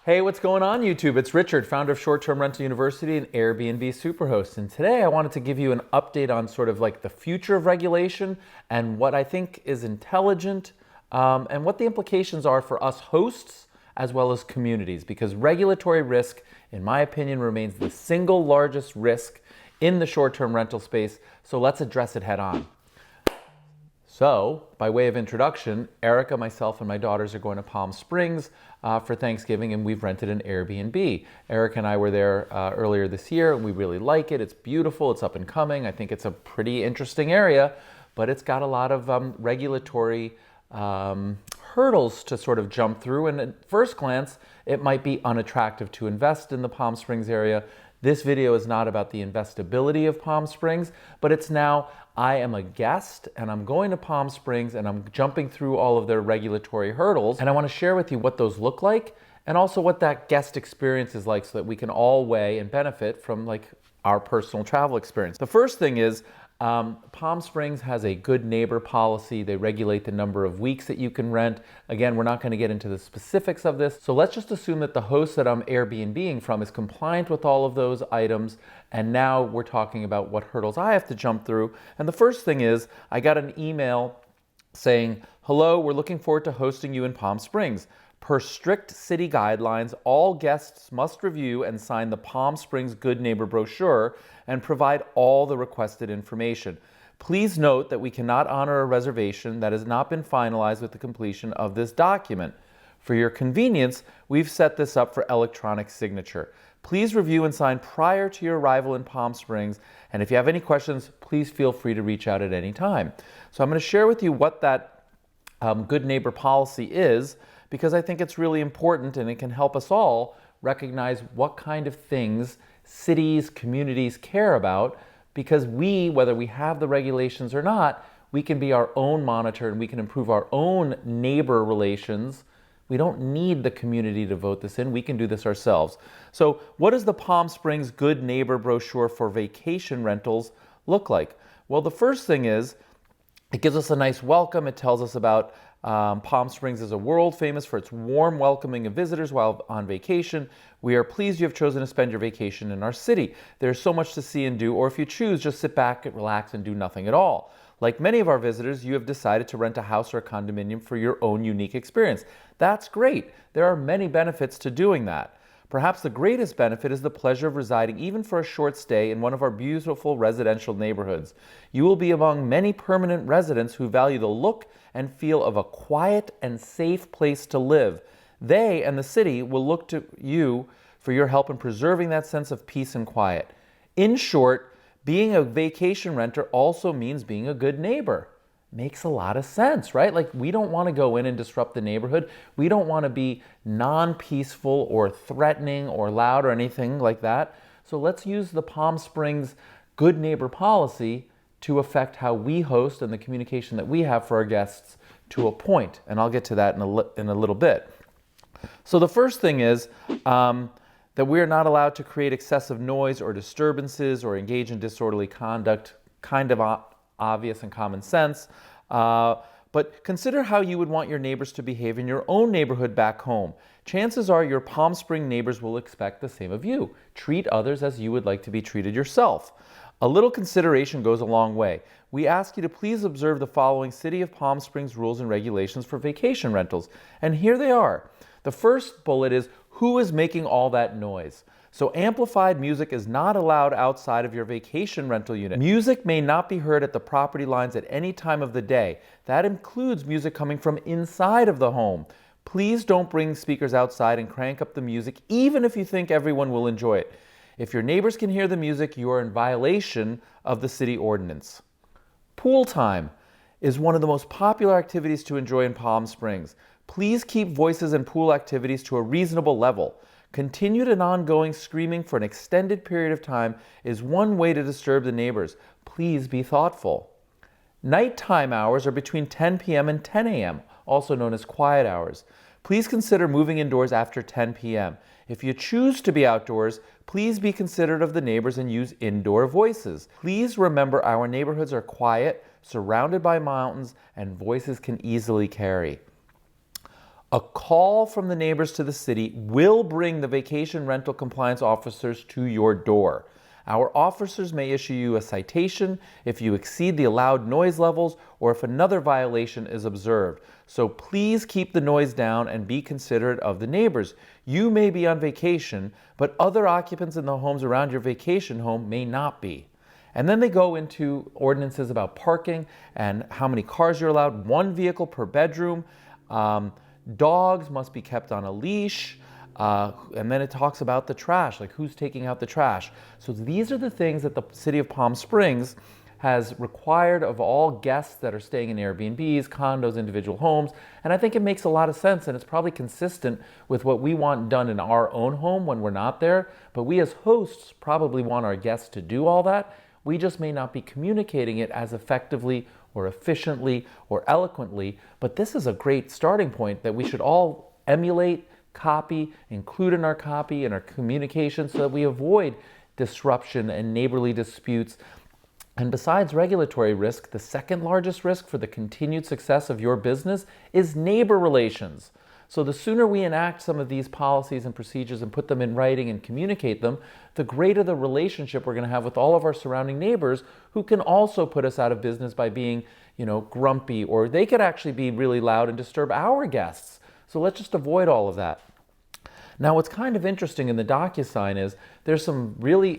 Hey, what's going on YouTube? It's Richard, founder of Short-Term Rental University and Airbnb Superhost. And today I wanted to give you an update on sort of like the future of regulation and what I think is intelligent and what the implications are for us hosts as well as communities. Because regulatory risk, in my opinion, remains the single largest risk in the short-term rental space. So let's address it head on. So, by way of introduction, Erica, myself, and my daughters are going to Palm Springs for Thanksgiving, and we've rented an Airbnb. Erica and I were there earlier this year, and we really like it. It's beautiful, it's up and coming. I think it's a pretty interesting area, but it's got a lot of regulatory hurdles to sort of jump through, and at first glance, it might be unattractive to invest in the Palm Springs area. This video is not about the investability of Palm Springs, but it's now I am a guest and I'm going to Palm Springs and I'm jumping through all of their regulatory hurdles. And I want to share with you what those look like and also what that guest experience is like so that we can all weigh and benefit from like our personal travel experience. The first thing is Palm Springs has a good neighbor policy. They regulate the number of weeks that you can rent. Again, we're not going to get into the specifics of this. So let's just assume that the host that I'm Airbnb-ing from is compliant with all of those items. And now we're talking about what hurdles I have to jump through. And the first thing is I got an email saying, hello, we're looking forward to hosting you in Palm Springs. Per strict city guidelines, all guests must review and sign the Palm Springs Good Neighbor Brochure and provide all the requested information. Please note that we cannot honor a reservation that has not been finalized with the completion of this document. For your convenience, we've set this up for electronic signature. Please review and sign prior to your arrival in Palm Springs, and if you have any questions, please feel free to reach out at any time. So I'm going to share with you what that Good Neighbor policy is, because I think it's really important and it can help us all recognize what kind of things cities, communities care about, because we, whether we have the regulations or not, we can be our own monitor and we can improve our own neighbor relations. We don't need the community to vote this in. We can do this ourselves. So what does the Palm Springs Good Neighbor Brochure for vacation rentals look like? Well, the first thing is it gives us a nice welcome. It tells us about Palm Springs is a world famous for its warm welcoming of visitors while on vacation. We are pleased you have chosen to spend your vacation in our city. There's so much to see and do, or if you choose, just sit back and relax and do nothing at all. Like many of our visitors, you have decided to rent a house or a condominium for your own unique experience. That's great. There are many benefits to doing that. Perhaps the greatest benefit is the pleasure of residing even for a short stay in one of our beautiful residential neighborhoods. You will be among many permanent residents who value the look and feel of a quiet and safe place to live. They and the city will look to you for your help in preserving that sense of peace and quiet. In short, being a vacation renter also means being a good neighbor. Makes a lot of sense, right? Like, we don't want to go in and disrupt the neighborhood. We don't want to be non-peaceful or threatening or loud or anything like that. So let's use the Palm Springs Good Neighbor policy to affect how we host and the communication that we have for our guests to a point. And I'll get to that in a little bit. So the first thing is that we're not allowed to create excessive noise or disturbances or engage in disorderly conduct, kind of obvious and common sense, but consider how you would want your neighbors to behave in your own neighborhood back home. Chances are your Palm Spring neighbors will expect the same of you. Treat others as you would like to be treated yourself. A little consideration goes a long way. We ask you to please observe the following City of Palm Springs rules and regulations for vacation rentals. And here they are. The first bullet is, who is making all that noise? So amplified music is not allowed outside of your vacation rental unit. Music may not be heard at the property lines at any time of the day. That includes music coming from inside of the home. Please don't bring speakers outside and crank up the music, even if you think everyone will enjoy it. If your neighbors can hear the music, you are in violation of the city ordinance. Pool time is one of the most popular activities to enjoy in Palm Springs. Please keep voices and pool activities to a reasonable level. Continued and ongoing screaming for an extended period of time is one way to disturb the neighbors. Please be thoughtful. Nighttime hours are between 10 p.m. and 10 a.m., also known as quiet hours. Please consider moving indoors after 10 p.m. If you choose to be outdoors, please be considerate of the neighbors and use indoor voices. Please remember our neighborhoods are quiet, surrounded by mountains, and voices can easily carry. A call from the neighbors to the city will bring the vacation rental compliance officers to your door. Our officers may issue you a citation if you exceed the allowed noise levels or if another violation is observed. So please keep the noise down and be considerate of the neighbors. You may be on vacation, but other occupants in the homes around your vacation home may not be. And then they go into ordinances about parking and how many cars you're allowed, 1 vehicle per bedroom. Dogs must be kept on a leash. And then it talks about the trash, like who's taking out the trash. So these are the things that the city of Palm Springs has required of all guests that are staying in Airbnbs, condos, individual homes. And I think it makes a lot of sense, and it's probably consistent with what we want done in our own home when we're not there. But we as hosts probably want our guests to do all that. We just may not be communicating it as effectively or efficiently or eloquently. But this is a great starting point that we should all emulate, copy, include in our copy and our communication so that we avoid disruption and neighborly disputes. And besides regulatory risk, the second largest risk for the continued success of your business is neighbor relations. So the sooner we enact some of these policies and procedures and put them in writing and communicate them, the greater the relationship we're going to have with all of our surrounding neighbors, who can also put us out of business by being, grumpy, or they could actually be really loud and disturb our guests. So let's just avoid all of that. Now, what's kind of interesting in the DocuSign is there's some really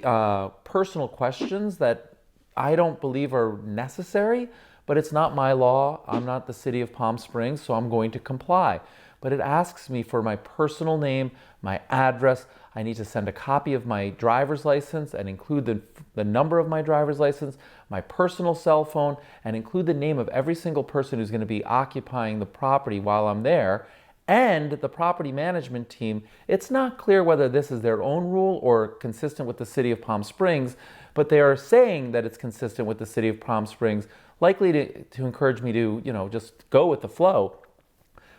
personal questions that I don't believe are necessary, but it's not my law. I'm not the city of Palm Springs, so I'm going to comply. But it asks me for my personal name, my address. I need to send a copy of my driver's license and include the number of my driver's license, my personal cell phone, and include the name of every single person who's going to be occupying the property while I'm there. And the property management team, it's not clear whether this is their own rule or consistent with the city of Palm Springs, but they are saying that it's consistent with the city of Palm Springs, likely to encourage me to, just go with the flow.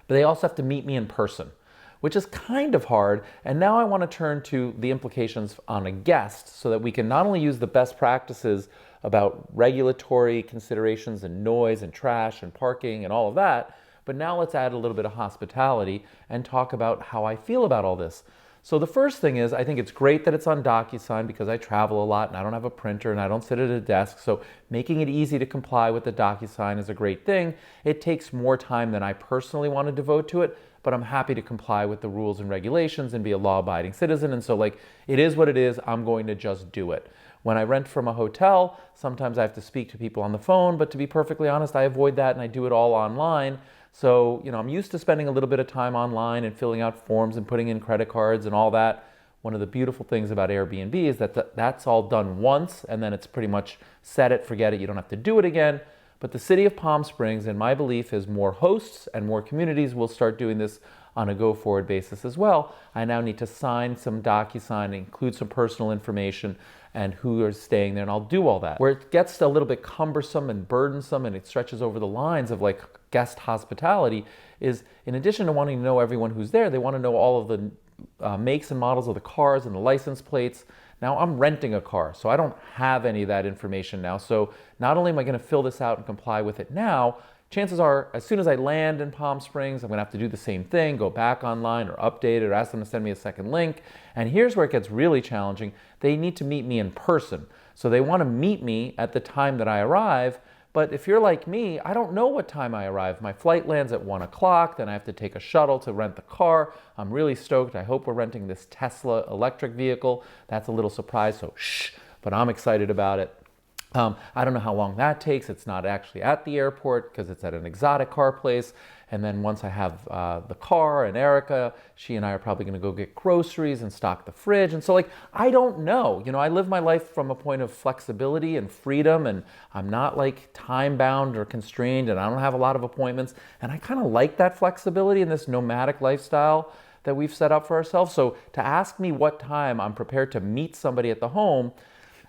But they also have to meet me in person, which is kind of hard. And now I want to turn to the implications on a guest so that we can not only use the best practices about regulatory considerations and noise and trash and parking and all of that, but now let's add a little bit of hospitality and talk about how I feel about all this. So the first thing is, I think it's great that it's on DocuSign because I travel a lot and I don't have a printer and I don't sit at a desk. So making it easy to comply with the DocuSign is a great thing. It takes more time than I personally want to devote to it, but I'm happy to comply with the rules and regulations and be a law-abiding citizen. And so it is what it is. I'm going to just do it. When I rent from a hotel, sometimes I have to speak to people on the phone, but to be perfectly honest, I avoid that and I do it all online. So, I'm used to spending a little bit of time online and filling out forms and putting in credit cards and all that. One of the beautiful things about Airbnb is that that's all done once and then it's pretty much set it, forget it, you don't have to do it again. But the city of Palm Springs, in my belief, is more hosts and more communities will start doing this on a go-forward basis as well. I now need to sign some DocuSign, include some personal information and who are staying there, and I'll do all that. Where it gets a little bit cumbersome and burdensome and it stretches over the lines of guest hospitality is, in addition to wanting to know everyone who's there, they want to know all of the makes and models of the cars and the license plates. Now I'm renting a car, so I don't have any of that information now. So not only am I going to fill this out and comply with it now, chances are, as soon as I land in Palm Springs, I'm going to have to do the same thing, go back online or update it or ask them to send me a second link. And here's where it gets really challenging. They need to meet me in person. So they want to meet me at the time that I arrive. But if you're like me, I don't know what time I arrive. My flight lands at 1 o'clock, then I have to take a shuttle to rent the car. I'm really stoked. I hope we're renting this Tesla electric vehicle. That's a little surprise, so shh, but I'm excited about it. I don't know how long that takes. It's not actually at the airport because it's at an exotic car place. And then once I have the car and Erica, she and I are probably going to go get groceries and stock the fridge. And so I don't know. I live my life from a point of flexibility and freedom, and I'm not time bound or constrained, and I don't have a lot of appointments. And I kind of like that flexibility in this nomadic lifestyle that we've set up for ourselves. So to ask me what time I'm prepared to meet somebody at the home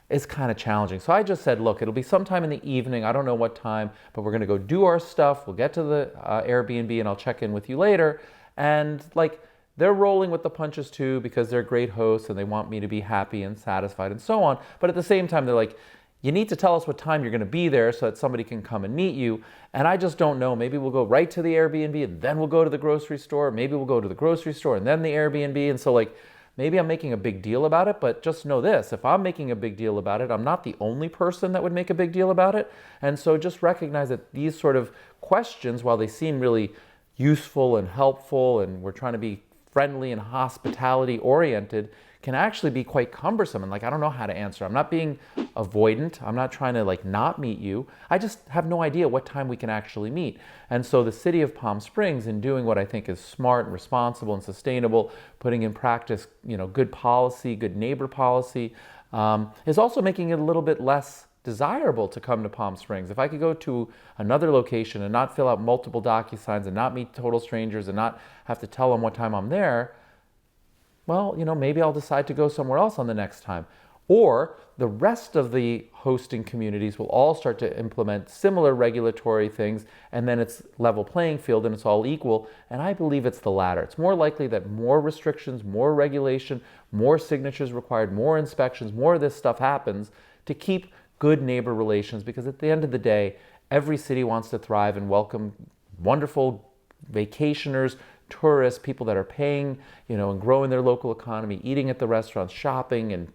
is kind of challenging. So I just said, look, it'll be sometime in the evening. I don't know what time, but we're going to go do our stuff. We'll get to the Airbnb and I'll check in with you later. And they're rolling with the punches too because they're great hosts and they want me to be happy and satisfied and so on. But at the same time, they're you need to tell us what time you're going to be there so that somebody can come and meet you. And I just don't know. Maybe we'll go right to the Airbnb and then we'll go to the grocery store. Maybe we'll go to the grocery store and then the Airbnb. And so like, maybe I'm making a big deal about it, but just know this, if I'm making a big deal about it, I'm not the only person that would make a big deal about it. And so just recognize that these sort of questions, while they seem really useful and helpful, and we're trying to be friendly and hospitality oriented, can actually be quite cumbersome. And like, I don't know how to answer. I'm not being avoidant. I'm not trying to like not meet you. I just have no idea what time we can actually meet. And so the city of Palm Springs, in doing what I think is smart and responsible and sustainable, putting in practice, good policy, good neighbor policy, is also making it a little bit less desirable to come to Palm Springs. If I could go to another location and not fill out multiple DocuSigns and not meet total strangers and not have to tell them what time I'm there, well, maybe I'll decide to go somewhere else on the next time. Or the rest of the hosting communities will all start to implement similar regulatory things, and then it's level playing field and it's all equal. And I believe it's the latter. It's more likely that more restrictions, more regulation, more signatures required, more inspections, more of this stuff happens to keep good neighbor relations, because at the end of the day, every city wants to thrive and welcome wonderful vacationers, tourists, people that are paying, and growing their local economy, eating at the restaurants, shopping, and,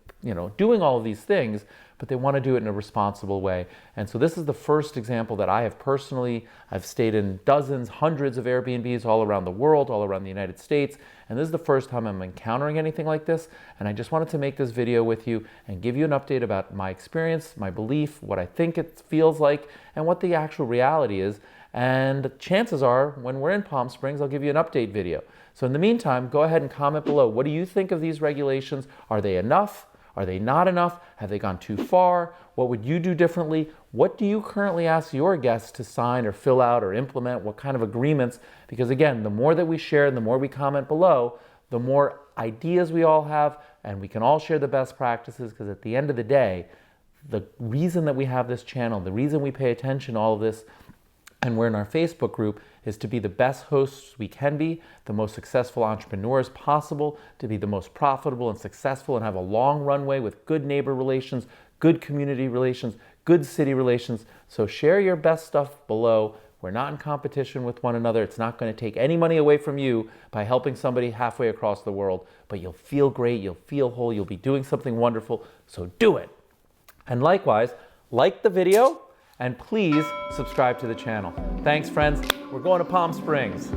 doing all of these things, but they want to do it in a responsible way. And so this is the first example that I have personally. I've stayed in dozens, hundreds of Airbnbs all around the world, all around the United States, and this is the first time I'm encountering anything like this. And I just wanted to make this video with you and give you an update about my experience, my belief, what I think it feels like, and what the actual reality is. And chances are, when we're in Palm Springs, I'll give you an update video. So in the meantime, go ahead and comment below. What do you think of these regulations? Are they enough? Are they not enough? Have they gone too far? What would you do differently? What do you currently ask your guests to sign or fill out or implement? What kind of agreements? Because again, the more that we share and the more we comment below, the more ideas we all have, and we can all share the best practices, because at the end of the day, the reason that we have this channel, the reason we pay attention to all of this, and we're in our Facebook group, is to be the best hosts we can be, the most successful entrepreneurs possible, to be the most profitable and successful and have a long runway with good neighbor relations, good community relations, good city relations. So share your best stuff below. We're not in competition with one another. It's not going to take any money away from you by helping somebody halfway across the world, but you'll feel great, you'll feel whole, you'll be doing something wonderful. So do it. And likewise, like the video, and please subscribe to the channel. Thanks, friends. We're going to Palm Springs.